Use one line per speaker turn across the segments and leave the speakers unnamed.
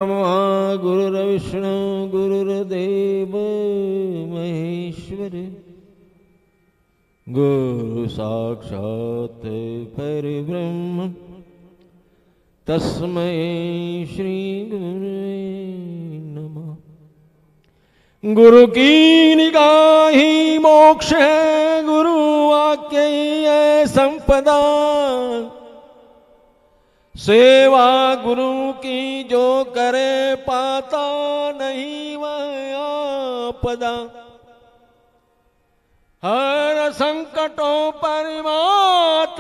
गुरुर्विष्णु गुरुर्देव महेश्वर गुरु साक्षात् परब्रह्म तस्मै श्री गुरुवे नमः। गुरु की निगाह ही मोक्ष है, गुरु वाक्य ही है संपदा। सेवा गुरु की जो करे पाता नहीं वह आपदा। हर संकटों पर मात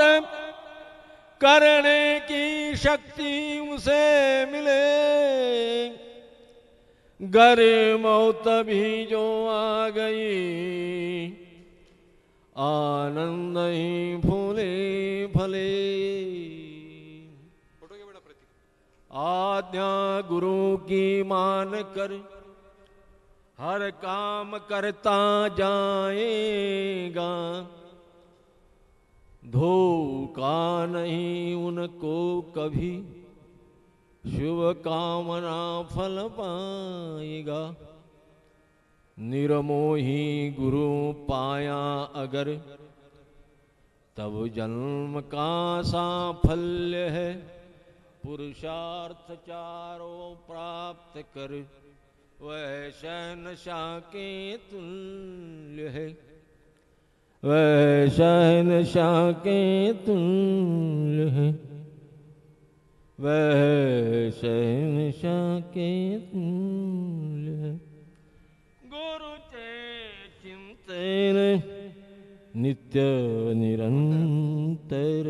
करने की शक्ति उसे मिले। गर मौत भी जो आ गई आनंद ही फूले फले। आज्ञा गुरु की मान कर हर काम करता जाएगा। धोखा नहीं उनको कभी शुभ कामना फल पाएगा। निर्मोही गुरु पाया अगर तब जन्म का साफल्य है। पुरुषार्थ चारों प्राप्त कर वह शहनशाह के तुल्य है। वह शहनशाह के तुल्य है। वह शहनशाह के तुल्य है। गुरु चे चिंतन नित्य निरंतर।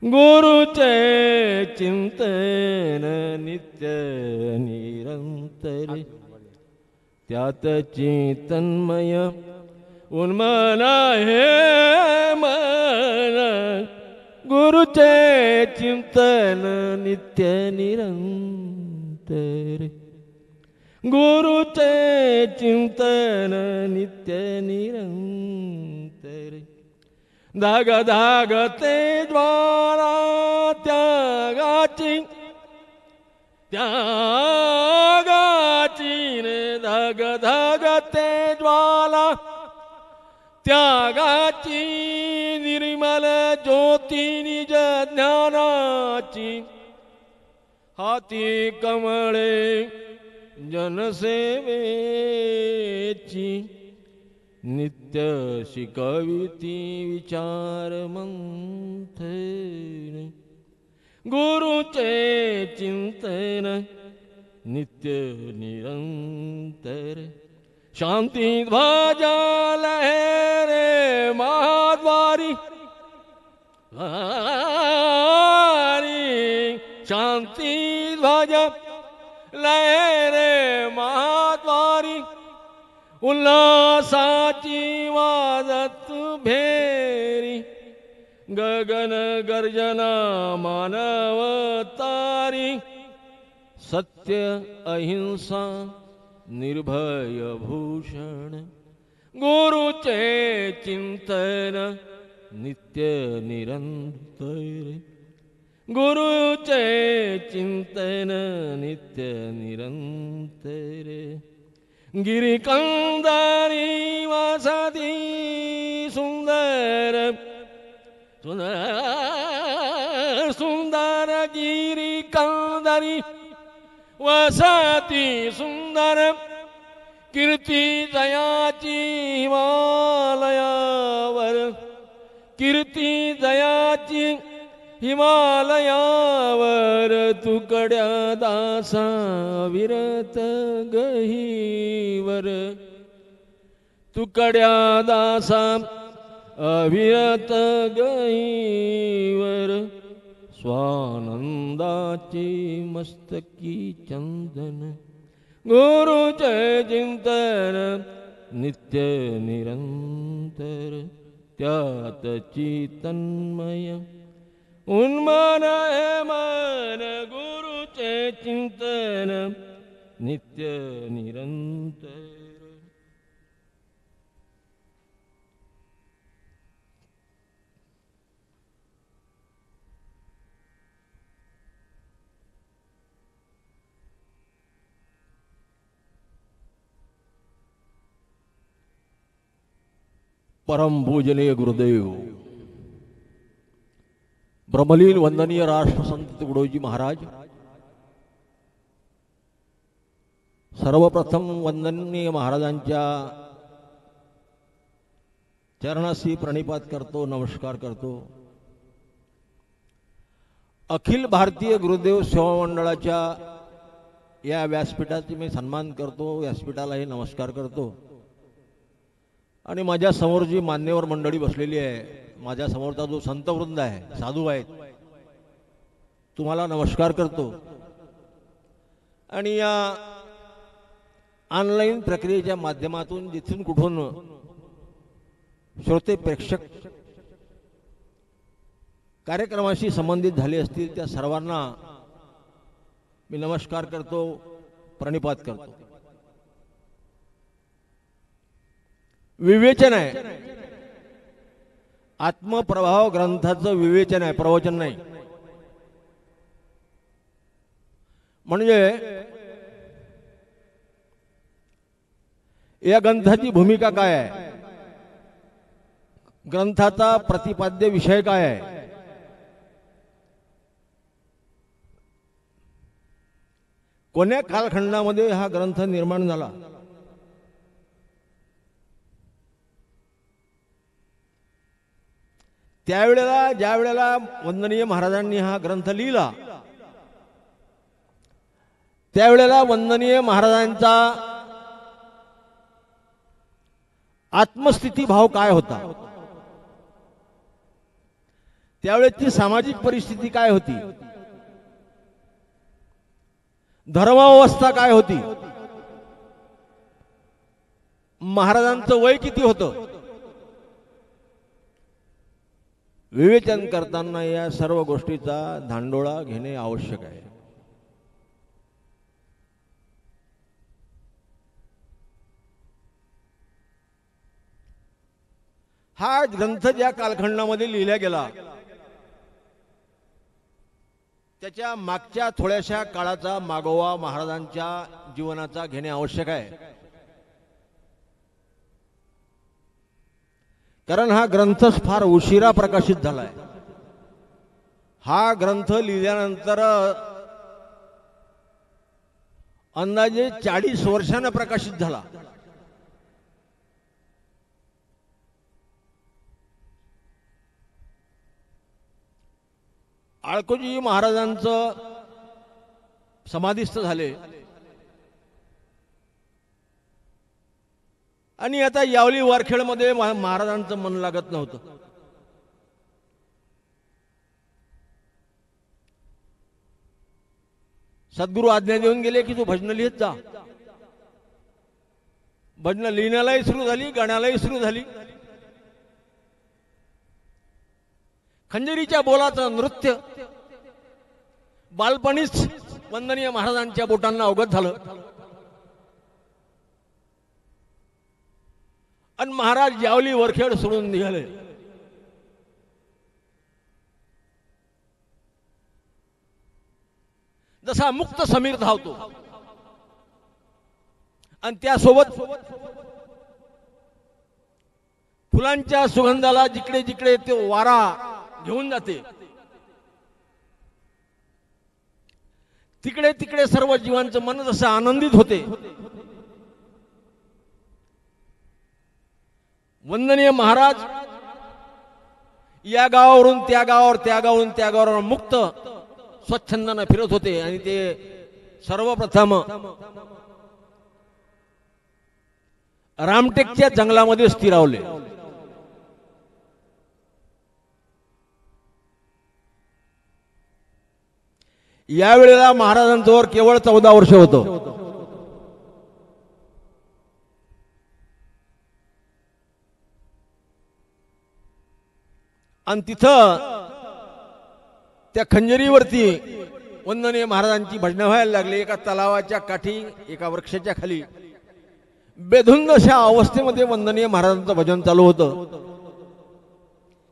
गुरु चे चिंतन नित्य निरंतर। त्यात चेतन्मय उन्मन हे मन। गुरु चे चिंतन नित्य निरंतर। गुरु चे चिंतन नित्य निरंतर। धाग धाग ते ज्वाला त्यागाची त्यागाची रे। धाग धाग ते ज्वाला त्यागाची निर्मल ज्योती निज ज्ञानाची। हाती कमळे जनसेवेची। नित्य शिकविती विचार मंथन। गुरु चे चिंतन नित्य निरंतर। शांति ध्वजा लहरे महाद्वारी शांति ध्वजा लहरे महाद्वारी। उल्लासाची वाजत भेरी गगन गर्जना मानवतारी। सत्य अहिंसा निर्भय भूषण। गुरु चे चिंतन नित्य निरंतर। गुरु चे चिंतन नित्य निरंतर। गिरी कंदारी वसती सुंदर सुंदर सुंदर। गिरी कंदारी वसती सुंदर। कीर्ती जयाची हिमालयावर। कीर्ती जयाची हिमालयावर। तुकड्या दासा विरत गहीवर। तुकड्या दासा अविरत गहीवर। स्वानंदाची मस्तकी चंदन। गुरु चे चिंतन नित्य निरंतर। त्यात चितन्मय उन्मन है मन। गुरु चे चिंतन नित्य निरंतर। परम पूजनीय गुरुदेव, ब्रह्मलीन वंदनीय राष्ट्रसंत तुकडोजी महाराज, सर्वप्रथम वंदनीय महाराजांच्या चरणाशी प्रणिपात करतो, नमस्कार करतो. अखिल भारतीय गुरुदेव सेवा मंडळाच्या या व्यासपीठाचा मी सन्मान करतो, व्यासपीठालाही नमस्कार करतो. आणि माझ्या समोर जी मान्यवर मंडळी बसलेली आहे, माझ्या समोरचा जो संत वृंद आहे, साधू आहेत, तुम्हाला नमस्कार करतो. आणि या ऑनलाईन प्रक्रियेच्या माध्यमातून जिथून कुठून श्रोते प्रेक्षक कार्यक्रमाशी संबंधित झाले असतील त्या सर्वांना मी नमस्कार करतो, प्रणिपात करतो. विवेचन आहे, आत्मप्रभाव ग्रंथाचं विवेचन आहे, प्रवचन नाही. म्हणजे या ग्रंथाची भूमिका काय आहे, ग्रंथाचा प्रतिपाद्य विषय काय आहे, कोण्या कालखंडामध्ये हा ग्रंथ निर्माण झाला, त्यावेळेला ज्या वेळेला वंदनीय महाराजांनी हा ग्रंथ लिहिला, त्यावेळेला वंदनीय महाराजांचा आत्मस्थिती भाव काय होता, त्यावेळेची सामाजिक परिस्थिती काय होती, धर्मावस्था काय होती, महाराजांचं वय किती होतं, विवेचन करताना या सर्व गोष्टीचा धांडोळा घेणे आवश्यक आहे. हा ग्रंथ ज्या कालखंडामध्ये लिहिला गेला, त्याच्या मागच्या थोड्याशा काळाचा मागोवा महाराजांच्या जीवनाचा घेणे आवश्यक आहे. कारण हा ग्रंथच फार उशिरा प्रकाशित झालाय. हा ग्रंथ लिहिल्यानंतर अंदाजे 40 वर्षांनी प्रकाशित झाला. आळकोजी महाराजांचं समाधीस्थ झाले आणि आता यावली वारखेडमध्ये महाराजांचं मन लागत नव्हतं. सद्गुरू आज्ञा देऊन गेले की तू भजन लिहित जा. भजन लिहिण्यालाही सुरू झाली, गाण्यालाही सुरू झाली. खंजरीच्या बोलाचं नृत्य बालपणीच वंदनीय महाराजांच्या बोटांना अवगत झालं आणि महाराज यावली वरखेड सोडून निघाले. जसा मुक्त समीर धावतो आणि त्यासोबत फुलांच्या सुगंधाला जिकडे जिकडे ते वारा घेऊन जाते, तिकडे तिकडे सर्व जीवांचं मन जसं आनंदित होते. वंदनीय महाराज या गावावरून त्या गावावर, त्या गावावरून त्या गावावर मुक्त स्वच्छंदाने फिरत होते आणि ते सर्वप्रथम रामटेकच्या जंगलामध्ये स्थिरावले. यावेळेला महाराजांच्यावर केवळ 14 वर्ष होतं. आणि तिथं त्या खंजरीवरती वंदनीय महाराजांची भजनं व्हायला लागली. एका तलावाच्या काठी, एका वृक्षाच्या खाली बेधुंद अशा अवस्थेमध्ये वंदनीय महाराजांचं भजन चालू होतं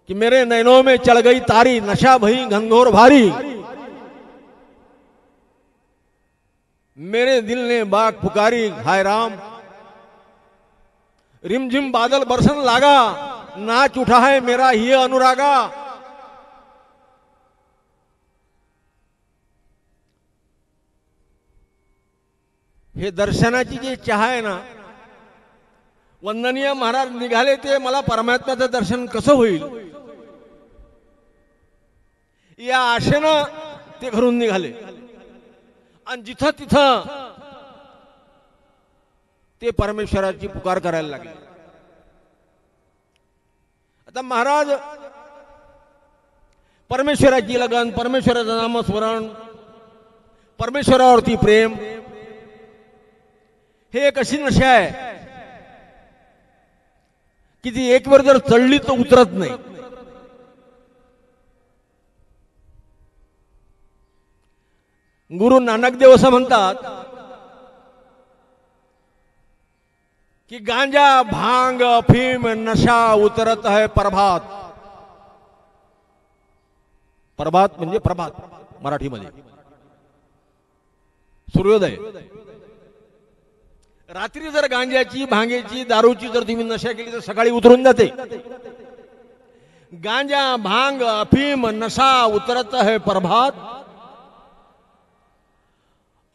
की मेरे नैनों में चढ़ गई तारी, नशा भई घनघोर भारी, मेरे दिल ने बाग पुकारी, हाय राम, रिमझिम बादल बरसन लागा, नाच उठा है मेरा ही अनुरागा। हे दर्शनाची जी चहा आहे ना, वंदनीय महाराज निघाले ते मला परमात्म्याचं दर्शन कसं होईल या आशेनं ते घरून निघाले आणि जिथं तिथं ते परमेश्वराची पुकार करायला लागले। आता महाराज परमेश्वराची लगन, परमेश्वराचं नामस्मरण, परमेश्वरावरती प्रेम हे एक अशी नशा आहे की ती एक वेळ जर चढली तर उतरत नाही। गुरु नानक देव असं म्हणतात कि गांजा भांग अफीम नशा उतरत है प्रभात। प्रभात म्हणजे प्रभात मराठीमध्ये सूर्योदय। रात्री जर गांजाची भांगेची दारूची जर तुम्ही नशा केली तर सकाळी उतरून जाते। गांजा भांग अफीम नशा उतरत है प्रभात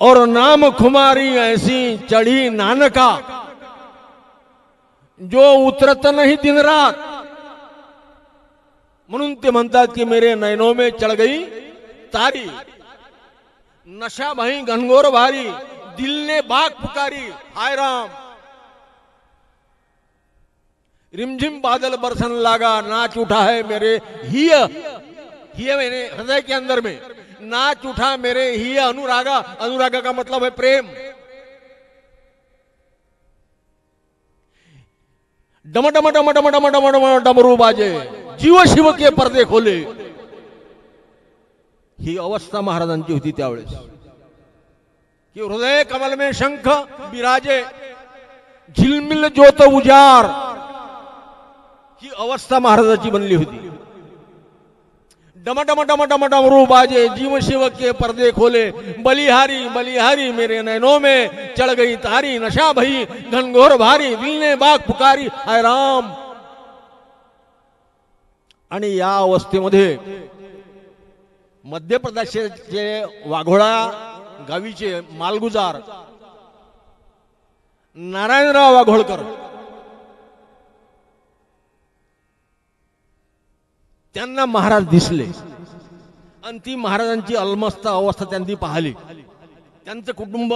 और नाम खुमारी ऐसी चढ़ी नानका जो उतरत नहीं दिन रात। म्हणून ते म्हणतात की मेरे नैनों में चढ़ गई तारी, नशा भई घनघोर भारी, दिल ने बाग पुकारी हाय राम। रिमझिम बादल बरसन लगा, नाच उठा है मेरे हिय मेरे हृदय के अंदर में, नाच उठा मेरे हिय अनुरागा। अनुरागा का मतलब है प्रेम। डम डम डम डम डम डम डम डमरू बाजे, जीव शिव के पर्दे खोले। ही अवस्था महाराजांची होती त्यावेळेस कि हृदय कमल में शंख विराजे, झिलमिल ज्योत उजार। ही अवस्था महाराजांची बनली होती। डम डम डम डम डमरू बाजे, जीव शिव के पर्दे खोले, बलिहारी बलिहारी मेरे नैनों में चढ़ गई तारी, नशा भई घनघोर भारी, दिल ने बाग पुकारी हाय राम। आणि या अवस्थेमध्ये मध्य प्रदेशचे वाघोळा गावीचे मालगुजार नारायणराव वाघोळकर त्यांना महाराज दिसले आणि ती महाराजांची अलमस्त अवस्था त्यांनी पाहिली। त्यांचं कुटुंब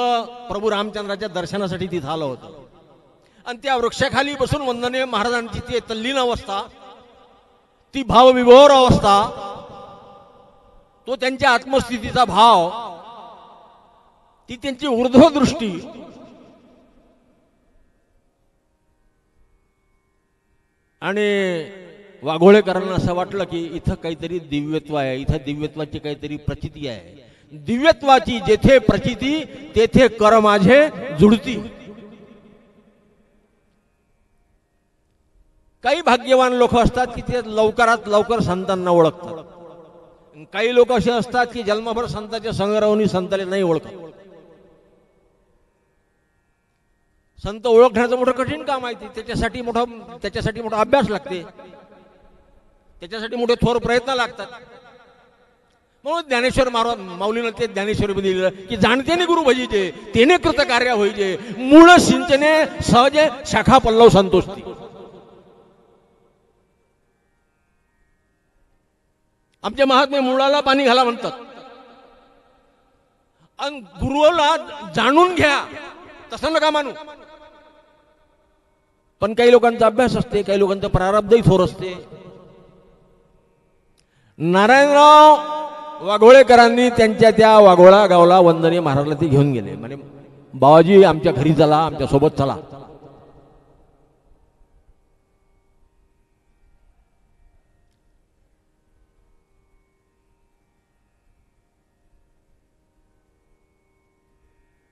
प्रभू रामचंद्राच्या दर्शनासाठी तिथं आलं होतं आणि त्या वृक्षाखाली बसून वंदनीय महाराजांची ती तल्लीन अवस्था, ती भावविभोर अवस्था, तो त्यांच्या आत्मस्थितीचा भाव, ती त्यांची ऊर्ध्व दृष्टी आणि वाघोळेकरांना असं वाटलं की इथं काहीतरी दिव्यत्व आहे, इथं दिव्यत्वाची काहीतरी प्रचिती आहे। दिव्यत्वाची जेथे प्रचिती तेथे कर माझे जुळती। काही भाग्यवान लोक असतात की ते लवकरात लवकर संतांना ओळखतात, काही लोक असे असतात की जन्मभर संतांच्या संग राहून संताला नाही ओळखत। संत ओळखण्याचं मोठं कठीण काम आहे, त्याच्यासाठी मोठा अभ्यास लागते, त्याच्यासाठी मोठे थोर प्रयत्न लागतात। म्हणून ज्ञानेश्वर महाराज माऊलीने ते ज्ञानेश्वरीमध्ये लिहिलं की जाणतेने गुरु भजीचे तेने कृत कार्य होईजे, मूळ सिंचने सहजे शाखा पल्लव संतोषती। आमचे महात्मे मुळाला पाणी घाला म्हणतात आणि गुरुला जाणून घ्या तसं नका मानू। पण काही लोकांचा अभ्यास असते, काही लोकांचं प्रारब्धही थोर असते। नारायणराव वाघोळेकरांनी त्यांच्या त्या वाघोळा गावला वंदनीय महाराजला ते घेऊन गेले, म्हणजे बाबाजी आमच्या घरी चला, आमच्या सोबत चला।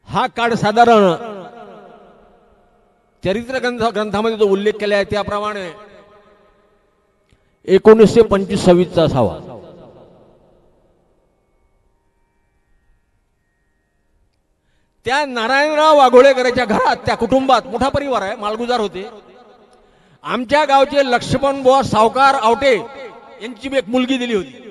हा काळ साधारण चरित्र ग्रंथामध्ये जो उल्लेख केला आहे त्याप्रमाणे 1925-26 असावा। त्या नारायणराव वाघोळेकरांच्या घरात, त्या कुटुंबात मोठा परिवार आहे, मालगुजार होते आमच्या गावचे लक्ष्मण बुवा सावकार आवटे यांची एक मुलगी दिली होती.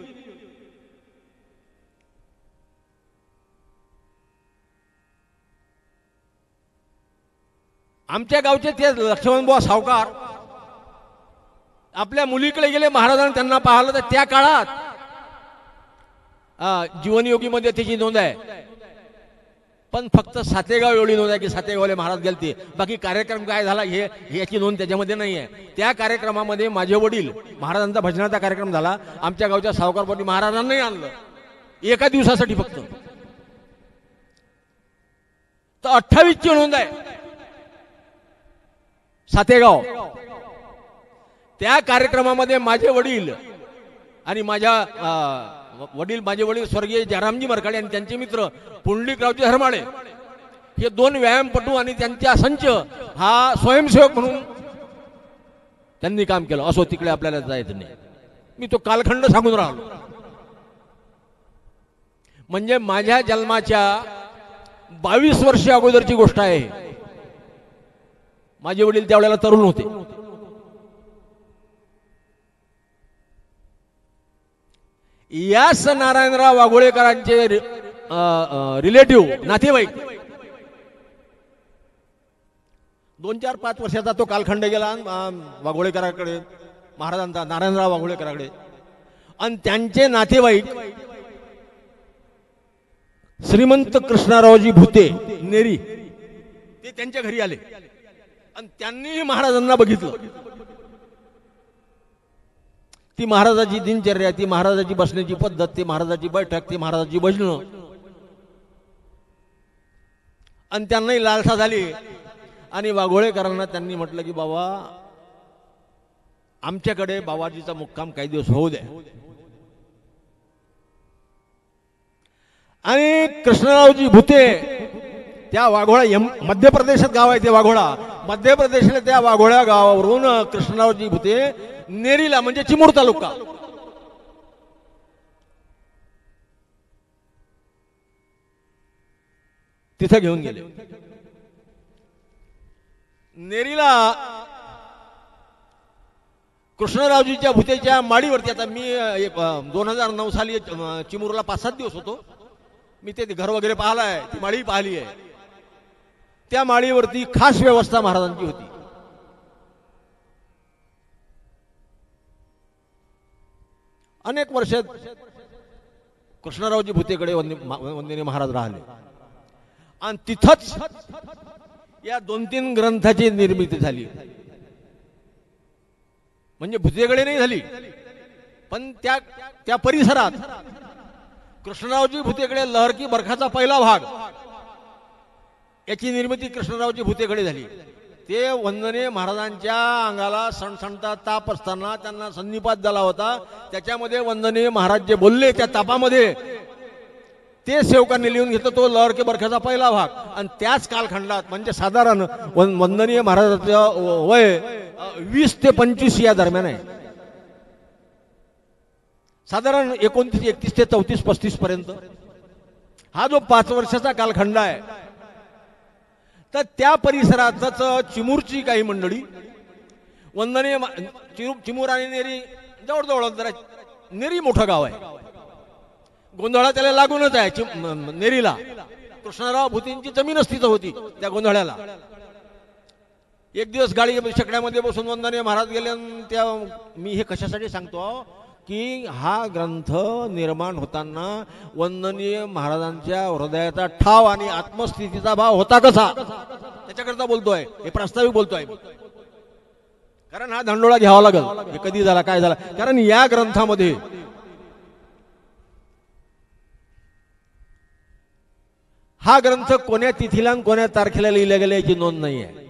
आमच्या गावचे ते लक्ष्मण बुवा सावकार आपल्या मुलीकडे गेले. महाराजांनी त्यांना पाहिलं तर त्या काळात जीवनयोगीमध्ये त्याची नोंद आहे, पण फक्त सातेगाव एवढी नोंद आहे की सातेगावले महाराज गेलते. बाकी कार्यक्रम काय झाला हे याची नोंद त्याच्यामध्ये नाही आहे. त्या कार्यक्रमामध्ये माझे वडील महाराजांचा भजनाचा कार्यक्रम झाला. आमच्या गावच्या सावकारपती महाराजांनाही आणलं एका दिवसासाठी फक्त. तर 28 ची नोंद आहे सातेगाव. त्या कार्यक्रमामध्ये माझे वडील आणि माझे वडील स्वर्गीय जयरामजी मरकाडे आणि त्यांचे मित्र पुंडलिकरावजी हरमाळे हे दोन व्यायामपटू आणि त्यांचा संच हा स्वयंसेवक म्हणून त्यांनी काम केलं. असो तिकडे आपल्याला जायचं नाही, मी तो कालखंड सांगून राहिलो. म्हणजे माझ्या जन्माच्या 22 वर्ष अगोदरची गोष्ट आहे. माझे वडील त्यावेळेला तरुण होते. याच नारायणराव वाघोळेकरांचे रिलेटिव्ह नातेवाईक 2-4-5 वर्षाचा तो कालखंड गेला वाघोळेकरांकडे, महाराजांचा नारायणराव वाघोळेकरांकडे. आणि त्यांचे नातेवाईक श्रीमंत कृष्णरावजी भुते नेरी ते त्यांच्या घरी आले आणि त्यांनी महाराजांना बघितलं. ती महाराजाची दिनचर्या, ती महाराजाची बसण्याची पद्धत, ती महाराजाची बैठक, ती महाराजाची भजनं, आणि त्यांनाही लालसा झाली. आणि वाघोळेकरांना त्यांनी म्हटलं की बाबा आमच्याकडे बाबाजीचा मुक्काम काही दिवस होऊ द्या. आणि कृष्णरावजी भुते त्या वाघोळा मध्य प्रदेशात गाव आहे ते वाघोळा, मध्य प्रदेशाला त्या वाघोळ्या गावावरून कृष्णरावजी भुते नेरीला म्हणजे चिमूर तालुका तिथे घेऊन गेले. नेरीला कृष्णरावजीच्या भुतेच्या माडीवरती, आता मी 2009 साली चिमूरला 5-7 दिवस होतो. मी ते घर वगैरे पाहिलाय, ती माळी पाहिली आहे. त्या माळीवरती खास व्यवस्था महाराजांची होती. अनेक वर्ष कृष्णरावजी भुतेकडे वंदनीय महाराज राहिले. आणि तिथंच या 2-3 ग्रंथाची निर्मिती झाली. म्हणजे भुतेकडे नाही झाली, पण त्या परिसरात कृष्णरावजी भुतेकडे लहर की बरखाचा पहिला भाग याची निर्मिती कृष्णरावजी भुतेकडे झाली. ते वंदनीय महाराजांच्या अंगाला सणसणता ताप असताना त्यांना संधिपात झाला होता. त्याच्यामध्ये वंदनीय महाराज जे बोलले त्या तापामध्ये ते सेवकांनी लिहून घेतलं, तो लहर के बरखाचा पहिला भाग. आणि त्याच कालखंडात म्हणजे साधारण वंदनीय महाराजांचं वय 20 ते 25 या दरम्यान आहे. साधारण 29, 31 ते 34, 35 पर्यंत हा जो 5 वर्षाचा कालखंड आहे. तर त्या परिसरातच चिमूरची काही मंडळी वंदनीय चिमूर आणि नेरी जवळजवळ जरा, नेरी मोठं गाव आहे, गोंधळा त्याला लागूनच आहे. नेरीला कृष्णराव भुतेंची जमीनच तिथं होती त्या गोंधळ्याला. एक दिवस गाडी शेकड्यामध्ये बसून वंदनीय महाराज गेले. त्या मी हे कशासाठी सांगतो की हा ग्रंथ निर्माण होताना वंदनीय महाराजांच्या हृदयाचा ठाव आणि आत्मस्थितीचा भाव होता कसा त्याच्याकरता बोलतोय, हे प्रास्ताविक बोलतोय. कारण हा धांडोळा घ्यावा लागेल, हे कधी झाला काय झाला. कारण या ग्रंथामध्ये हा ग्रंथ कोण्या तिथीला आणि कोण्या तारखेला लिहिला गेला याची नोंद नाही आहे.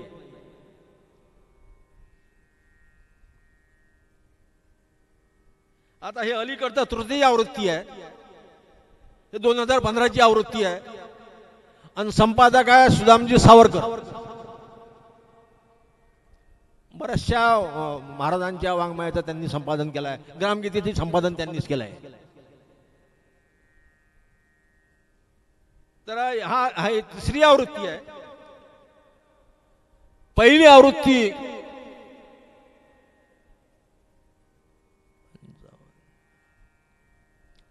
आता हे अलीकडचं तृतीय आवृत्ती आहे, हे 2015ची आवृत्ती आहे. आणि संपादक आहे सुदामजी सावरकर. बऱ्याचशा महाराजांच्या वाङ्मयाचं त्यांनी संपादन केलं आहे. ग्रामगीतेचे संपादन त्यांनीच केलं आहे. तर हा 3री आवृत्ती आहे. पहिली आवृत्ती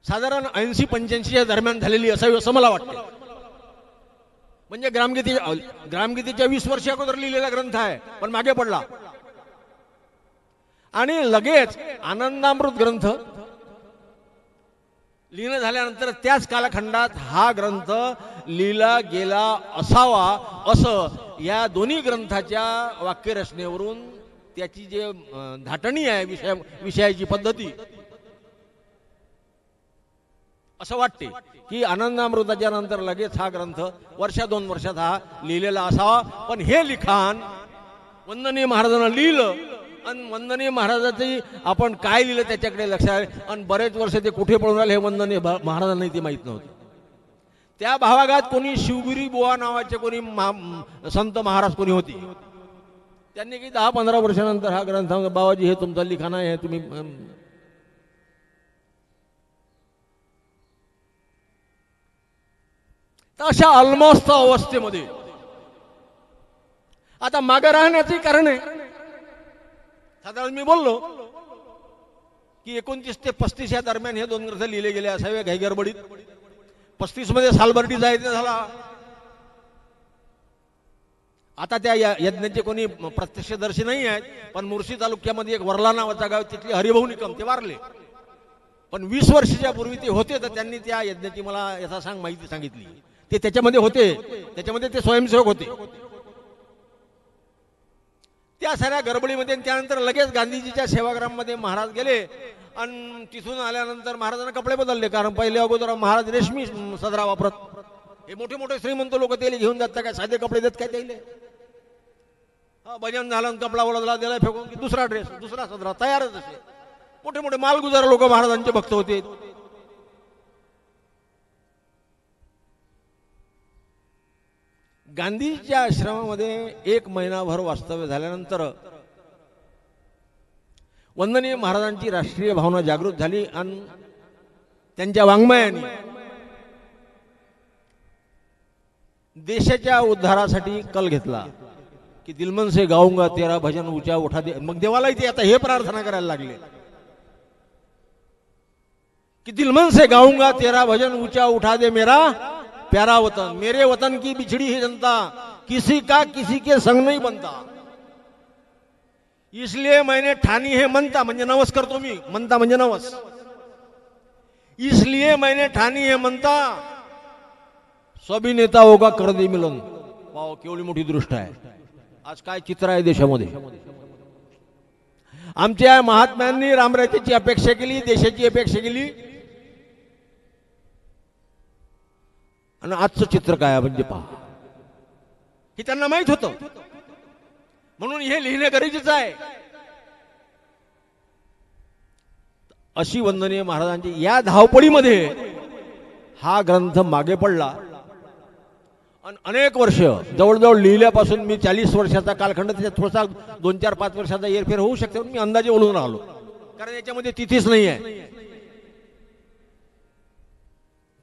साधारण 80-85 दरम्यान झालेली असावी असं मला वाटतं. म्हणजे ग्रामगीतेच्या 20 वर्ष अगोदर लिहिलेला ग्रंथ आहे, पण मागे पडला. आणि लगेच आनंदामृत ग्रंथ लिहिणं झाल्यानंतर त्याच कालखंडात हा ग्रंथ लिहिला गेला असावा असं या दोन्ही ग्रंथाच्या वाक्यरचनेवरून त्याची जे धाटणी आहे विषयाची पद्धती, असं वाटते की आनंदामृताच्या नंतर लगेच हा ग्रंथ 1-2 वर्षात हा लिहिलेला असावा. पण हे लिखाण वंदनीय महाराजांना लिहिलं आणि वंदनीय महाराजांची आपण काय लिहिलं त्याच्याकडे लक्ष आहे. आणि बरेच वर्ष ते कुठे पळून राहिले हे वंदनीय महाराजांना ते माहीत नव्हतं. त्या भागात कोणी शिवगिरी बुवा नावाचे कोणी संत महाराज कोणी होते, त्यांनी की 10-15 वर्षानंतर हा ग्रंथ बाबाजी हे तुमचं लिखाण आहे, तुम्ही अशा ऑलमोस्ट अवस्थेमध्ये आता मागे राहण्याचे कारण आहे. साधारण मी बोललो की 29 ते 35 या दरम्यान हे 2 ग्रंथ लिहिले गेले असावे घाईगडबडीत. 35 मध्ये सालबर्डी जायचं झाला. आता त्या यज्ञाचे कोणी प्रत्यक्षदर्शी नाही आहेत, पण मुर्शी तालुक्यामध्ये एक वरला नावाचा गाव, तिथले हरिभाऊ निकम ते वारले. पण 20 वर्षाच्या पूर्वी ते होते, तर त्यांनी त्या यज्ञाची मला यथासांग माहिती सांगितली. ते त्याच्यामध्ये होते, त्याच्यामध्ये ते स्वयंसेवक होते. त्या साऱ्या गडबडीमध्ये त्यानंतर लगेच गांधीजीच्या सेवाग्राममध्ये महाराज गेले आणि तिथून आल्यानंतर महाराजांना कपडे बदलले. कारण पहिले अगोदर महाराज रेशमी सदरा वापरत. हे मोठे मोठे श्रीमंत लोक त्याला घेऊन जातात काय, साधे कपडे देत काय त्याला. भजन झालं, कपडा वळला दिला फेकून की दुसरा ड्रेस, दुसरा सदरा तयारच असे. मोठे मोठे मालगुजार लोक महाराजांचे भक्त होते. गांधीजीच्या आश्रमामध्ये 1 महिनाभर वास्तव्य झाल्यानंतर वंदनीय महाराजांची राष्ट्रीय भावना जागृत झाली आणि त्यांच्या वाङ्मयाने देशाच्या उद्धारासाठी कल घेतला की दिलमन से गाऊंगा तेरा भजन ऊंचा उठा दे. मग देवालाही ते आता हे प्रार्थना करायला लागले की दिलमन से गाऊंगा तेरा भजन ऊंचा उठा दे मेरा प्यारा वतन, मेरे वतन की बिछड़ी है जनता, किसी का किसी के संग नहीं बनता, इसलिए मैंने ठानी है. मनता म्हणजे नवस करतो मी, मनता म्हणजे नवस. इसलिए मैंने ठानी है मनता, सभी नेताओं का कर दे मिलन. वाव, केवढी मोठी दृष्ट आहे. आज काय चित्र आहे देशामध्ये. आमच्या महात्म्यांनी रामराज्याची अपेक्षा केली, देशाची अपेक्षा केली, आणि आजचं चित्र काय म्हणजे पहा. हे त्यांना माहित होतं, म्हणून हे लिहिणे गरजेचं आहे. अशी वंदनीय महाराजांची या धावपळीमध्ये हा ग्रंथ मागे पडला आणि अनेक वर्ष जवळजवळ लिहिल्यापासून मी 40 वर्षाचा कालखंड, त्याच्यात थोडासा 2-4-5 वर्षाचा हेरफेर होऊ शकते, मी अंदाजे बोलून राहिलो कारण याच्यामध्ये तिथीच नाही आहे.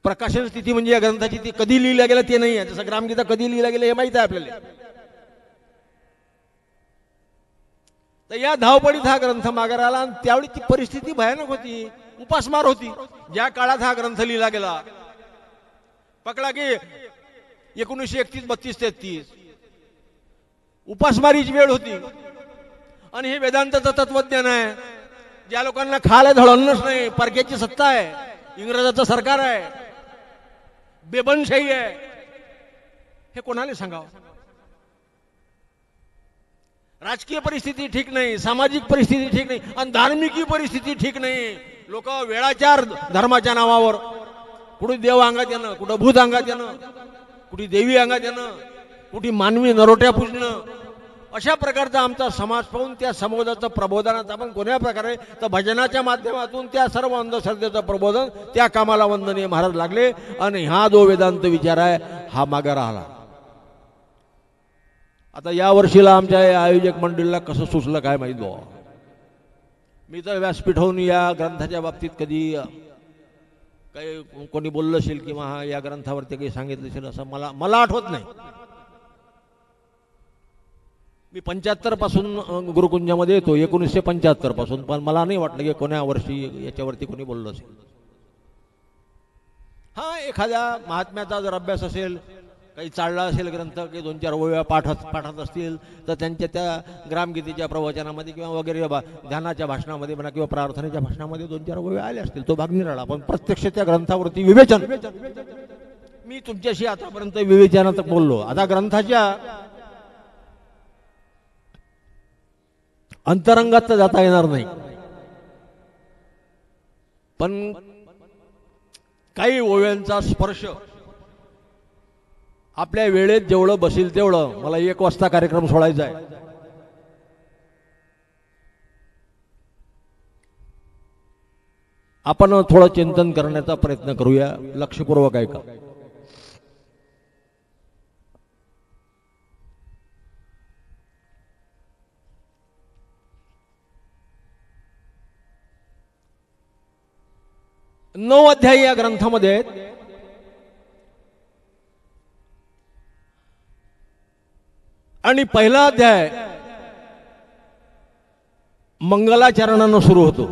प्रकाशन स्थिती म्हणजे या ग्रंथाची ती कधी लिहिला गेला ते नाही आहे. जसं ग्रामगीता कधी लिहिला गेला हे माहित आहे आपल्याला. तर या धावपळीत हा ग्रंथ मागे राहिला आणि त्यावेळी ती परिस्थिती भयानक होती, उपासमार होती. ज्या काळात हा ग्रंथ लिहिला गेला, पकडा की 1931, 32, 33 उपासमारीची वेळ होती. आणि हे वेदांताचं तत्वज्ञान आहे. ज्या लोकांना खायला धडणच नाही, परक्याची सत्ता आहे, इंग्रजाचं सरकार आहे, बेबनशाही आहे, हे कोणाला सांगावं. राजकीय परिस्थिती ठीक नाही, सामाजिक परिस्थिती ठीक नाही आणि धार्मिकी परिस्थिती ठीक नाही. लोक वेळाचार धर्माच्या नावावर कुठे देव अंगात येणं, कुठं भूत अंगात येणं, कुठे देवी अंगात येणं, कुठे मानवी नरोट्या पूजणं, अशा प्रकारचा आमचा समाज पाहून त्या समाजाचं प्रबोधनाचं आपण कोण्या प्रकारे तर भजनाच्या माध्यमातून त्या सर्व अंधश्रद्धेचं प्रबोधन त्या कामाला वंदनीय महाराज लागले. आणि हा जो वेदांत विचार आहे हा मागे राहिला. आता या वर्षीला आमच्या आयोजक मंडळीला कसं सुचलं काय माहित बुवा. मी तर व्यासपीठावरून या ग्रंथाच्या बाबतीत कधी काही कोणी बोललं असेल किंवा या ग्रंथावरती काही सांगितलं असेल असं मला आठवत नाही. मी 75 पासून गुरुकुंजामध्ये येतो, 1975 पासून, पण मला नाही वाटलं की कोण्या वर्षी याच्यावरती कोणी बोललं असेल. हा, एखाद्या महात्म्याचा जर अभ्यास असेल, काही चालला असेल ग्रंथ, काही 2-4 ओव्या पाठात असतील, तर त्यांच्या त्या ग्रामगीतेच्या प्रवचनामध्ये किंवा वगैरे ध्यानाच्या भाषणामध्ये म्हणा किंवा प्रार्थनेच्या भाषणामध्ये 2-4 ओव्या आले असतील, तो भाग निराळा. पण प्रत्यक्ष त्या ग्रंथावरती विवेचन, मी तुमच्याशी आतापर्यंत विवेचनात बोललो. आता ग्रंथाच्या अंतरंगात तर जाता येणार नाही, पण काही ओव्यांचा स्पर्श आपल्या वेळेत जेवढं बसेल तेवढं. मला 1 वाजता कार्यक्रम सोडायचा आहे. आपण थोडं चिंतन करण्याचा प्रयत्न करूया. लक्षपूर्वक ऐका. नऊ अध्याय या ग्रंथामध्ये आहेत. आणि पहिला अध्याय मंगलाचरणानं सुरू होतो.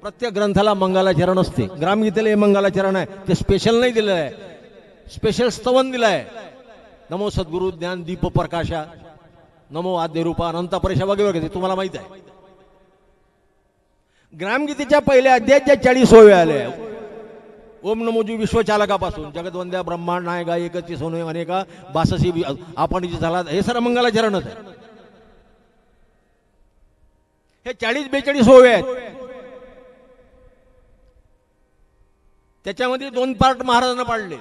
प्रत्येक ग्रंथाला मंगलाचरण असते. ग्रामगीतेला हे मंगलाचरण आहे, ते स्पेशल नाही दिलेलं आहे, स्पेशल स्तवन दिलं आहे. नमो सद्गुरु ज्ञान दीप प्रकाशा, नमो आद्य रूपा अनंत परेशा वगैरे वगैरे, तुम्हाला माहित आहे. ग्रामगीतेच्या पहिल्या अध्यायाच्या 40 ओव्या आल्या. ओम नमोजी विश्वचालकापासून जगदवंद्या ब्रह्मांड नायका एकची सोने अनेका बाससी आपण जे झाला, हे सर्व मंगलाचरणच आहे. हे 40-42 ओव्या आहेत. त्याच्यामध्ये 2 पार्ट महाराजांना पाडले.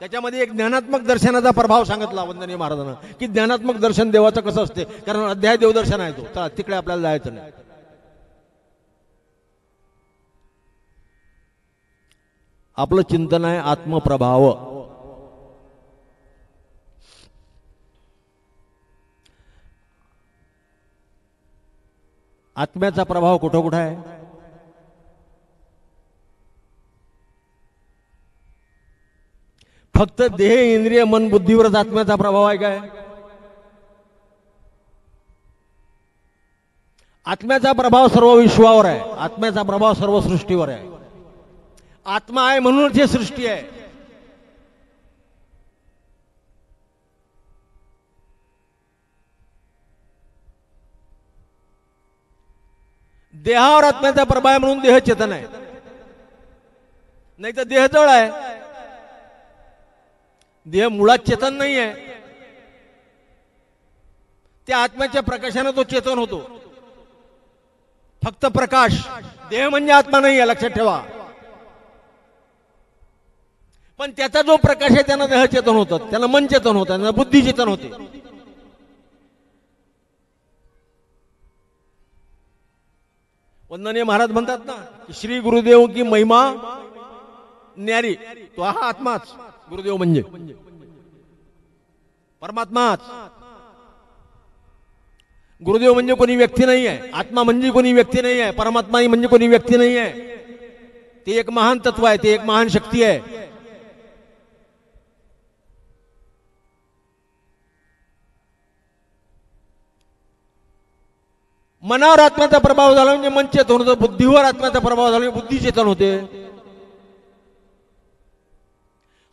त्याच्यामध्ये एक ज्ञानात्मक दर्शनाचा प्रभाव सांगितला वंदनीय महाराजांना, की ज्ञानात्मक दर्शन देवाचं कसं असते, कारण अध्याय देवदर्शन आहे तो. तर तिकडे आपल्याला जायचं नाही. आपलं चिंतन आहे आत्मप्रभाव. आत्म्याचा प्रभाव कुठं कुठं आहे? फक्त देह इंद्रिय मन बुद्धीवरच आत्म्याचा प्रभाव आहे काय? आत्म्याचा प्रभाव सर्व विश्वावर आहे. आत्म्याचा प्रभाव सर्व सृष्टीवर आहे. आत्मा आहे म्हणूनच ही सृष्टी आहे. देहावर आत्म्याचा प्रभाव आहे म्हणून देह चेतन आहे, नाही तर देह जळ आहे. देह मुळात चेतन नाही आहे. त्या आत्म्याच्या प्रकाशाने तो चेतन होतो. फक्त प्रकाश. देह म्हणजे आत्मा नाही आहे, लक्षात ठेवा. पण त्याचा जो प्रकाश आहे त्यानं देह चेतन होतं, त्यानं मन चेतन होतं, त्यानं बुद्धी चेतन होते. वंदनीय महाराज म्हणतात ना की श्री गुरुदेव की महिमा न्यारी. तो हा आत्माच गुरुदेव म्हणजे परमात्माच. गुरुदेव म्हणजे कोणी व्यक्ती नाही आहे. आत्मा म्हणजे कोणी व्यक्ती नाही आहे. परमात्मा म्हणजे कोणी व्यक्ती नाही आहे. ते एक महान तत्व आहे, ते एक महान शक्ती आहे. मनावर आत्म्याचा प्रभाव झाला म्हणजे मन चेतन होतं. बुद्धीवर आत्म्याचा प्रभाव झाला म्हणजे बुद्धी चेतन होते.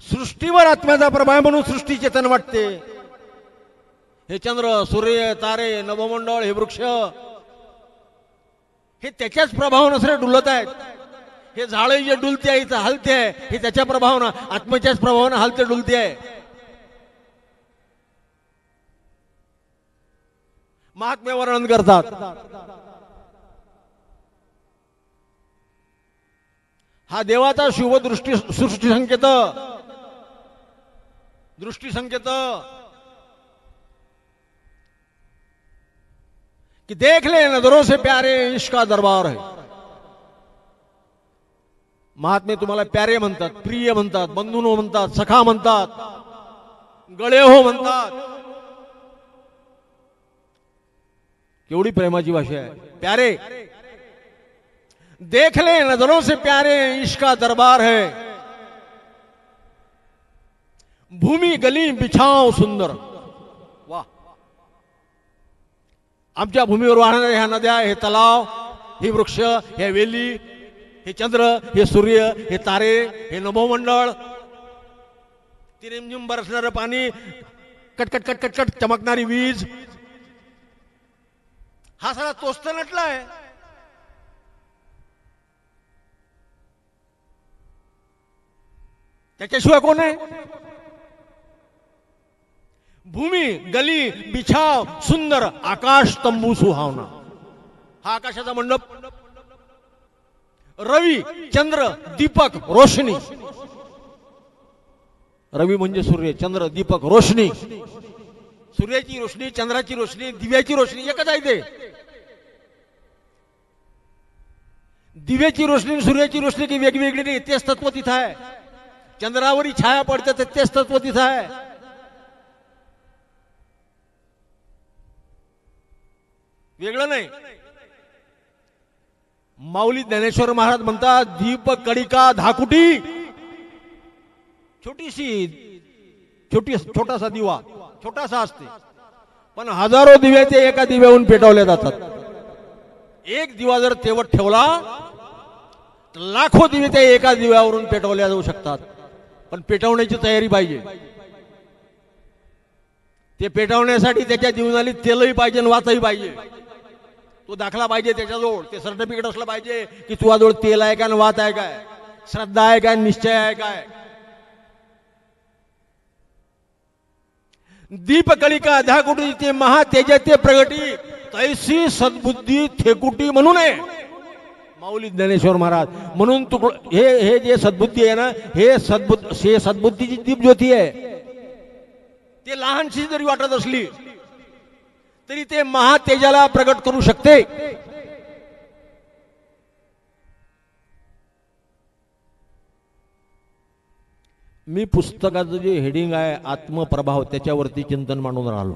सृष्टीवर आत्म्याचा प्रभाव म्हणून सृष्टी चेतन वाटते. हे चंद्र सूर्य तारे नभमंडळ हे वृक्ष हे त्याच्याच प्रभावानं सगळे डुलत आहेत. हे झाडे जे डुलते आहे, हलते आहे, हे त्याच्या प्रभावानं आत्म्याच्याच प्रभावानं हलते डुलते आहे. महात्म्य वर्णन करतात. हा देवाचा शुभ दृष्टी सृष्टी संकेत दृष्टी संकेत कि देख ले नजरों से प्यारे इश्क का दरबार है. महात्मे तुम्हाला प्यारे म्हणतात, प्रिय म्हणतात, बंधुनो म्हणतात, सखा म्हणतात, गळे हो म्हणतात. केवढी प्रेमाची भाषा आहे. प्यारे. देख ले नजरों से प्यारे इश्क का दरबार है. भूमि गली बिछाओ सुंदर. वाह. आमच्या भूमीवर वाहणाऱ्या ह्या नद्या, हे तलाव, ही वृक्ष, हे वेली, हे चंद्र, हे सूर्य, हे तारे, हे नभोमंडळ, ती रिमझिम बरसणारं पाणी, कटकट कटकट कट चमकणारी वीज, हा सगळा तोच तर नटलाय. त्याच्याशिवाय कोण आहे? भूमी गली बिछाव सुंदर, आकाश तंबू सुहावना, हा आकाशाचा मंडप. रवी चंद्र दीपक रोशनी, रवी म्हणजे सूर्य, चंद्र दीपक रोशनी. सूर्याची रोशनी, चंद्राची रोशनी, दिव्याची रोशनी एकच आहे. ते दिव्याची रोशनी सूर्याची रोशनी की वेगवेगळी नाही, तेच तत्व तिथं आहे. चंद्रावरी छाया पडते तर तेच तत्व तिथं आहे. वेगळं नाही. माऊली ज्ञानेश्वर महाराज म्हणतात, दीप कडिका धाकुटी, छोटासा दिवा, छोटासा असते, पण हजारो दिवे ते एका दिव्याहून पेटवले जातात. एक दिवा जर तेवत ठेवला तर लाखो दिवे त्या एका दिव्यावरून पेटवल्या जाऊ शकतात. पण पेटवण्याची तयारी पाहिजे. ते पेटवण्यासाठी त्याच्या जीवनाली तेलही पाहिजे आणि वातही पाहिजे. तो दाखला पाहिजे त्याच्याजवळ, ते सर्टिफिकेट असलं पाहिजे की तुझ्याजवळ तेल आहे का आणि वात आहे काय, श्रद्धा आहे काय, निश्चय आहे काय. दीपकलिका धाकुटी ते महातेजते प्रगटी, तैसी सद्बुद्धी थेकुटी म्हणून आहे माऊली ज्ञानेश्वर महाराज. म्हणून तू हे जे सद्बुद्धी आहे ना, हे सद्बुद्धीची दीप ज्योती आहे. ते लहानशी जरी वाटत असली तरी ते महातेजाला प्रगट करू शकते. मी पुस्तकाचं जे हेडिंग आहे आत्मप्रभाव, त्याच्यावरती चिंतन मांडून राहिलो.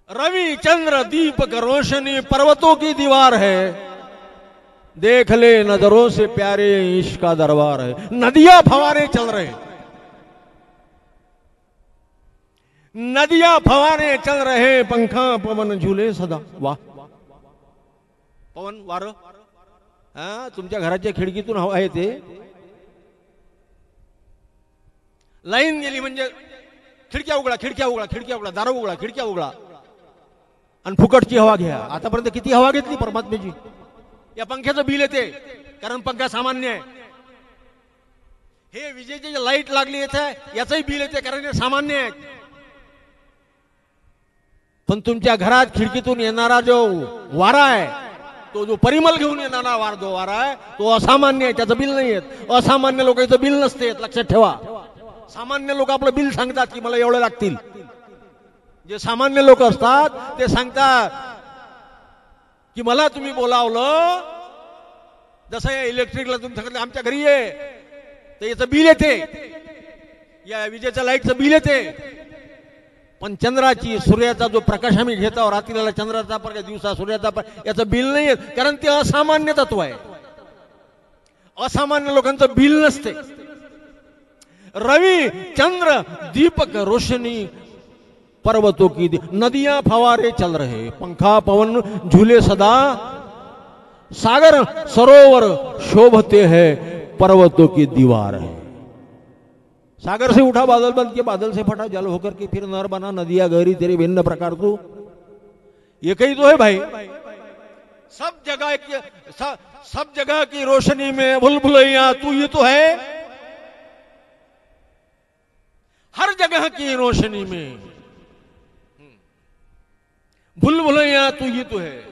रवि चंद्र दीपक रोशनी पर्वतों की दीवार है, देख ले नजरों से प्यारे इश्क का दरबार है. नदियां फवारे चल रहे, नदियां फवारे चल रहे, पंखा पवन झूले सदा. वाह, पवन वार, हा तुमच्या घराच्या खिडकीतून हवा येते. लाईन गेली म्हणजे खिडक्या उघडा, खिडक्या उघडा, खिडक्या उघडा, दार उघडा, खिडक्या उघडा आणि फुकटची हवा घ्या. आतापर्यंत किती हवा घेतली परमात्म्याची. या पंख्याचं बिल येते कारण पंखा सामान्य आहे. हे विजेची जे लाईट लागली येते याचंही बिल येते कारण हे सामान्य आहे. पण तुमच्या घरात खिडकीतून येणारा जो वारा आहे, तो जो परिमल घेऊन येणारा वारा आहे, तो असामान्य आहे, त्याचं बिल नाही येत. असामान्य लोकांचं बिल नसते, लक्षात ठेवा. सामान्य लोक आपलं बिल सांगतात की मला एवढे लागतील. जे सामान्य लोक असतात ते सांगतात की मला तुम्ही बोलावलं, जसं या इलेक्ट्रिकला तुम्ही सांगितलं आमच्या घरी ये, तर याचं बिल येते, या विजेच्या लाईटचं बिल येते. पण चंद्राची, सूर्याचा जो प्रकाश आम्ही घेतो रात्रीला, चंद्राचा प्रकाश दिवसा, सूर्याचा प्रकाश, याचं बिल नाही येत कारण ते असामान्य तत्व आहे. असामान्य लोकांचं बिल नसते. रवि चंद्र दीपक रोशनी पर्वतों की नदियां फवारे चल रहे, पंखा पवन झूले सदा, सागर सरोवर शोभते हैं, पर्वतों की दीवार है. सागर से उठा बादल बन के, बादल से फटा जल होकर के, फिर नर बना नदियां गहरी तेरे भिन्न प्रकार को. ये कही तो है भाई. सब जगह की रोशनी में बुलबुलैया तू ही तो है, हर जगह की रोशनी में बुलबुलैया तू ही तो है.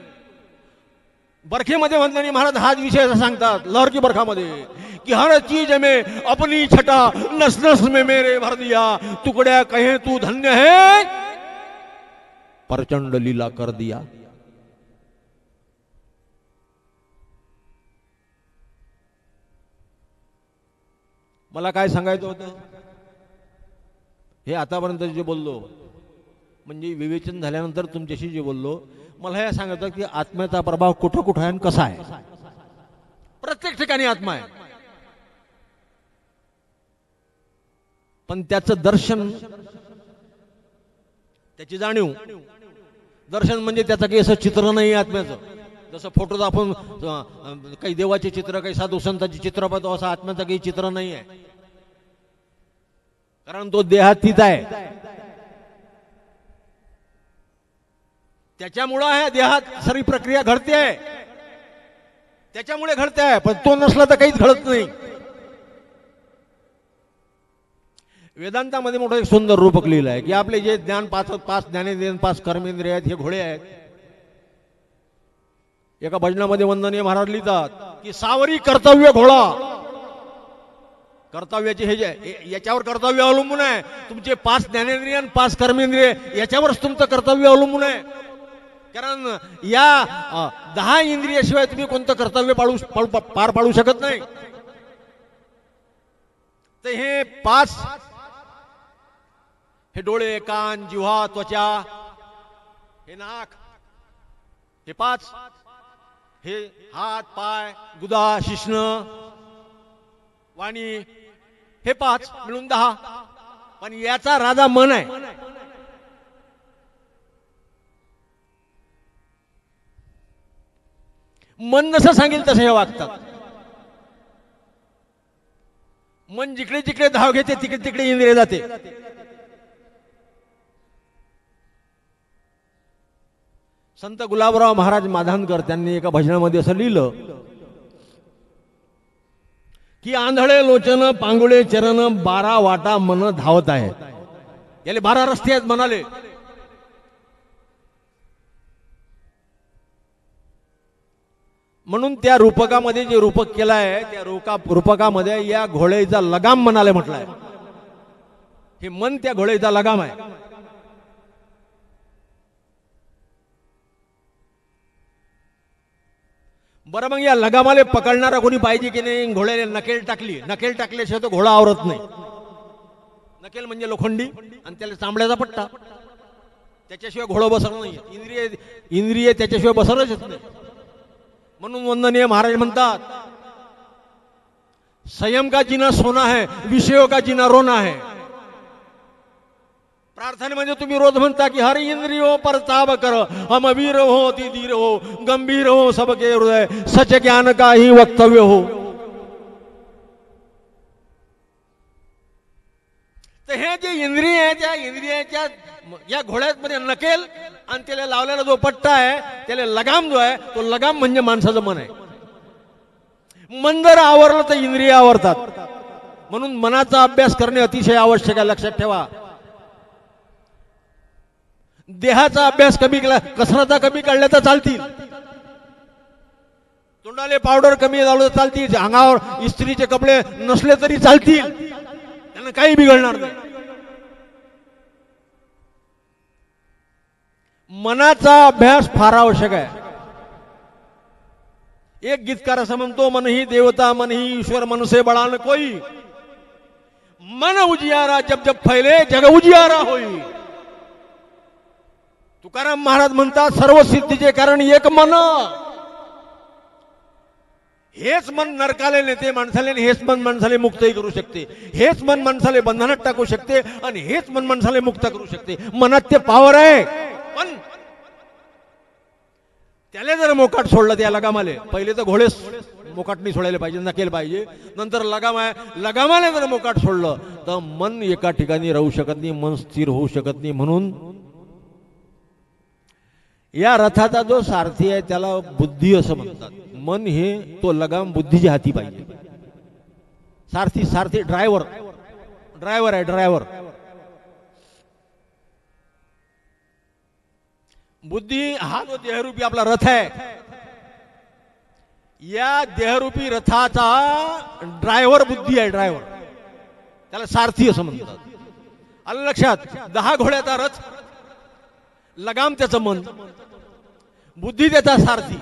बरखेमध्ये वंदनी महाराज हाच विषय असा सांगतात, लहर की बरखामध्ये, कि हर चीज में अपनी छटा, नस नस में मेरे भर दिया, टुकड्या कहे तू धन्य है, प्रचंड लीला कर दिया. मला काय सांगायचं होतं, हे आतापर्यंत जे बोललो म्हणजे विवेचन झाल्यानंतर तुमच्याशी जे बोललो, मला हे सांगायचं की आत्म्याचा प्रभाव कुठं कुठं आहे आणि कसा आहे. प्रत्येक ठिकाणी आत्मा आहे, पण त्याचं दर्शन, त्याची जाणीव दर्शन म्हणजे त्याचं काही असं चित्र नाही आत्म्याचं. जसं फोटोत आपण काही देवाचे चित्र, काही साधू संतांची चित्र पाहतो, असं आत्म्याचं काही चित्र नाही आहे. कारण तो देहातीत आहे. त्याच्यामुळं ह्या देहात सारी प्रक्रिया घडते आहे, त्याच्यामुळे घडते आहे. पण तो नसला तर काहीच घडत नाही. वेदांतामध्ये मोठं एक सुंदर रूपक लिहिलं आहे की आपले जे पाच ज्ञानेंद्रिय, 5 कर्मेंद्रिय आहेत, हे घोडे आहेत. एका भजनामध्ये वंदनीय महाराज लिहितात की सावरी कर्तव्य घोडा. कर्तव्याचे हे जे याच्यावर कर्तव्य अवलंबून आहे. तुमचे 5 ज्ञानेंद्रिय आणि 5 कर्मेंद्रिय याच्यावरच तुमचं कर्तव्य अवलंबून आहे. कारण या 10 इंद्रियाशिवाय तुम्ही कोणतं कर्तव्य पार पाडू शकत नाही. तर हे 5, हे डोळे, कान, जिव्हा, त्वचा, हे नाक, हे 5, हे हात, पाय, गुदा, शिश्न, वाणी, हे 5 मिळून 10. पण याचा राजा मन आहे. मन जसं सांगेल तसं हे वागतात. मन जिकडे जिकडे धाव घेते तिकडे तिकडे इंद्रिय जाते. संत गुलाबराव महाराज माधानकर त्यांनी एका भजनामध्ये असं लिहिलं की आंधळे लोचन पांगुळे चरण 12 वाटा मन धावत आहे. याले 12 रस्ते आहेत म्हणाले. म्हणून त्या रूपकामध्ये जे रूपक केलं आहे, त्या रूपकामध्ये या घोड्याचा लगाम म्हणाले म्हटलंय. हे मन त्या घोड्याचा लगाम आहे. बरं, मग या लगामाले पकडणारा कोणी पाहिजे की नाही? घोड्याने नकेल टाकली, नकेल टाकल्याशिवाय तो घोडा आवरत नाही. नकेल म्हणजे लोखंडी आणि त्याला चांबड्याचा पट्टा, त्याच्याशिवाय घोडा बसर नाही. इंद्रिय त्याच्याशिवाय बसरच येत नाही. म्हणून वंदनीय महाराज म्हणतात, संयम का जीना सोना है, विषयों का जीना रोना है. प्रार्थनेमध्ये तुम्ही रोज म्हणता की हर इंद्रियों पर ताब कर, हम वीर हो अति धीर हो, गंभीर हो सबके हृदय, सच ज्ञान का ही वक्तव्य हो. तर हे जे इंद्रिय आहे, त्या इंद्रियाच्या या घोड्यामध्ये नकेल आणि त्याला लावलेला जो पट्टा आहे, त्याला लगाम जो आहे, तो लगाम म्हणजे माणसाचं मन आहे. मन जर आवरलं तर इंद्रिय आवरतात. म्हणून मनाचा अभ्यास करणे अतिशय आवश्यक आहे. लक्षात ठेवा, देहाचा अभ्यास कमी केला, कसरता कमी काढल्या तर चालतील, तोंडाले पावडर कमी लावलं तर चालतील, अंगावर इस्त्रीचे कपडे नसले तरी चालतील, त्यांना काही बिघडणार नाही. मनाचा अभ्यास फार आवश्यक आहे. एक गीतकार असं म्हणतो, मन ही देवता मन ही ईश्वर मन से बड़ा न कोई, मन उजियारा जब जब फैले जग उजियारा होई. तुकाराम महाराज म्हणतात, सर्व सिद्धीचे कारण एक मन. हेच मन नरकाले नेते माणसाले, हेच मन माणसाले मुक्तही करू शकते, हेच मन माणसाले बंधनात टाकू शकते आणि हेच मन माणसाले मुक्त करू शकते. मनात ते पावर आहे. पण त्याला जर मोकाट सोडलं, त्या लगामाले, पहिले तर घोडे मोकाटनी सोडायला पाहिजे, नकेल पाहिजे, नंतर लगाम आहे, लगामाले जर मोकाट सोडलं तर मन एका ठिकाणी राहू शकत नाही, मन स्थिर होऊ शकत नाही. म्हणून या रथाचा जो सारथी आहे त्याला बुद्धी असं म्हणतात. मन हे तो लगाम बुद्धीच्या हाती पाहिजे. सारथी ड्रायव्हर आहे, ड्रायव्हर. बुद्धी हा जो देहरूपी आपला रथ आहे, या देहरूपी रथाचा ड्रायव्हर बुद्धी आहे. ड्रायव्हर, त्याला सारथी असं म्हणतात. आलं लक्षात? 10 घोड्याचा रथ, लगाम त्याचं मन, बुद्धी त्याचा सारथी,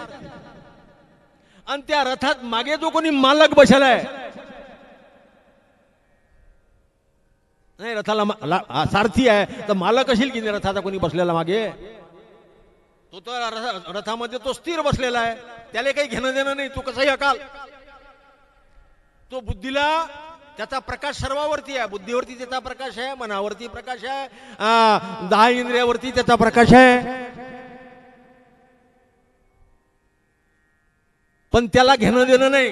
आणि त्या रथात मागे जो कोणी मालक बसलाय, नाही रथाला सारथी आहे तर मालक असेल की नाही रथाचा कोणी बसलेला मागे? तो तर रथामध्ये तो स्थिर बसलेला आहे, त्याला काही घेणं देणं नाही, तो कसाही अकाल. तो बुद्धीला त्याचा प्रकाश सर्वावरती आहे. बुद्धीवरती त्याचा प्रकाश आहे, मनावरती प्रकाश आहे, 10 इंद्रियावरती त्याचा प्रकाश आहे. पण त्याला घेणं देणं नाही.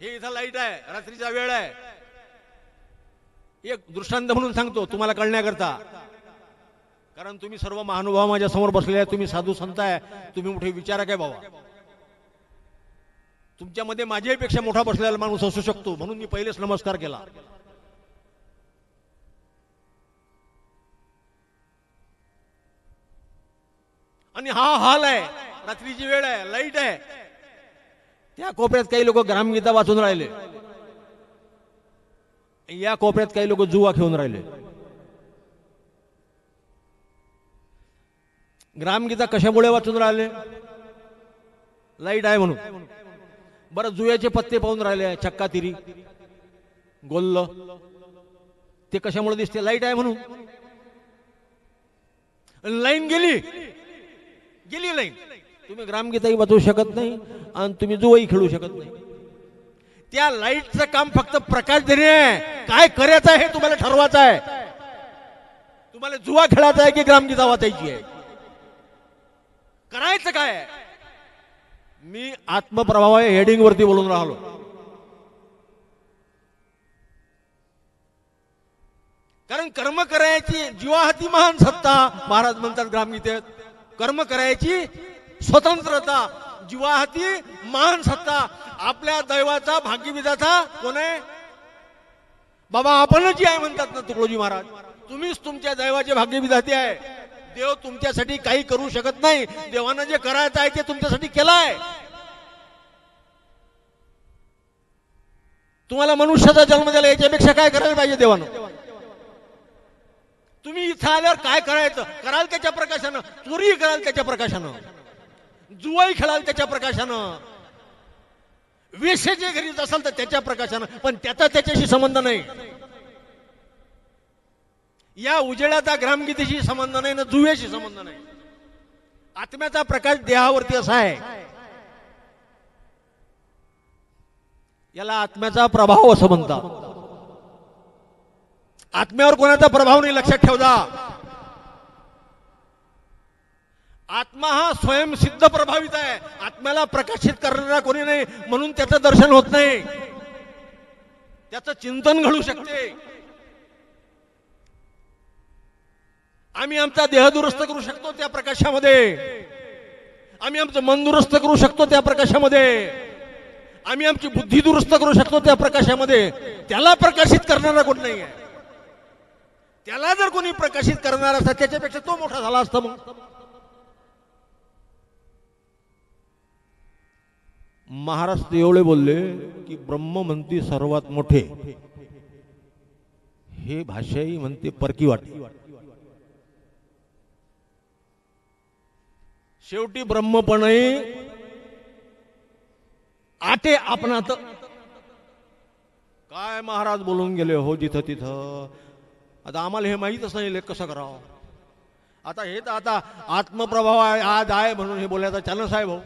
हे इथं लाईट आहे, रात्रीचा वेळ आहे. एक दृष्टांत म्हणून सांगतो तुम्हाला कळण्याकरता, कारण तुम्ही सर्व महानुभाव माझ्या समोर बसलेले आहे, तुम्ही साधू संत आहे, तुम्ही मोठे विचारक आहे बाबा. तुमच्यामध्ये माझ्यापेक्षा मोठा बसलेला माणूस असू शकतो, म्हणून मी पहिलेच नमस्कार केला. आणि हा हाल आहे, रात्रीची वेळ आहे, लाईट आहे. त्या कोपऱ्यात काही लोक ग्रामगीता वाचून राहिले, या कोपऱ्यात काही लोक जुवा खेळून राहिले. ग्रामगीता कशामुळे वाचून राहिले? लाईट आहे म्हणून. बरं, जुव्याचे पत्ते पाहून राहिले, चक्का तिरी गोल्ल, ते कशामुळे दिसते? लाईट आहे म्हणून. लाईन गेली लाईन. तुम्ही ग्रामगीताही वाचू शकत नाही आणि तुम्ही जुवाही खेळू शकत नाही. त्या लाईटचं काम फक्त प्रकाश देणे आहे. काय करायचं आहे हे तुम्हाला ठरवायचं आहे. तुम्हाला जुवा खेळायचा आहे की ग्रामगीता वाचायची आहे? करायचं काय? मी आत्मप्रभाव या हेडिंग वरती बोलून राहिलो. कारण कर्म करायची जीवाहाती महान सत्ता, महाराज म्हणतात ग्रामगीतेत. कर्म करायची स्वतंत्रता, जीवाहाती महान सत्ता. आपल्या दैवाचा भाग्यविधाता कोण आहे? बाबा आपणच जी आहे म्हणतात ना तुकडोजी महाराज. तुम्हीच तुमच्या दैवाचे भाग्यविधाते आहे. देव तुमच्यासाठी काही करू शकत नाही. देवानं जे करायचं आहे ते तुमच्यासाठी केलंय. तुम्हाला मनुष्याचा जन्म दिला, याच्यापेक्षा काय करायला पाहिजे देवानं? तुम्ही इथं आल्यावर काय करायचं? कराल त्याच्या प्रकाशानं, चोरी कराल त्याच्या प्रकाशानं, जुवाई खेळाल त्याच्या प्रकाशानं, वेश्याच्या घरी असाल तर त्याच्या प्रकाशानं, पण त्याचा त्याच्याशी संबंध नाही. या उजेडाचा ग्रामगीतेशी संबंध नाही ना जुव्याशी संबंध नाही. आत्म्याचा प्रकाश देहावरती असा आहे, याला आत्म्याचा प्रभाव असं म्हणतात. आत्म्यावर कोणाचा प्रभाव नाही, लक्षात ठेवजा. आत्मा हा स्वयंसिद्ध प्रभावित आहे. आत्म्याला प्रकाशित करणारा कोणी नाही, म्हणून त्याचं दर्शन होत नाही, त्याचं चिंतन घडू शकते. आम्ही आमचा देह दुरुस्त करू शकतो त्या प्रकाशामध्ये, आम्ही आमचं मन दुरुस्त करू शकतो त्या प्रकाशामध्ये, आम्ही आमची बुद्धी दुरुस्त करू शकतो त्या प्रकाशामध्ये. त्याला प्रकाशित करणारा कोण नाही आहे. त्याला जर कोणी प्रकाशित करणार असता त्याच्यापेक्षा तो मोठा झाला असता. मग महाराज एवढे बोलले की ब्रह्म म्हणते सर्वात मोठे, हे भाषाही म्हणते परकी वाटते. शेवटी ब्रह्मपणही आटे आपणात. काय महाराज बोलून गेले हो जिथं तिथं. आता आम्हाला हे माहीतच नाही कसं करावं. आता हे तर आता आत्मप्रभाव आहे आज आहे म्हणून हे बोलायचा चान्स आहे भाऊ.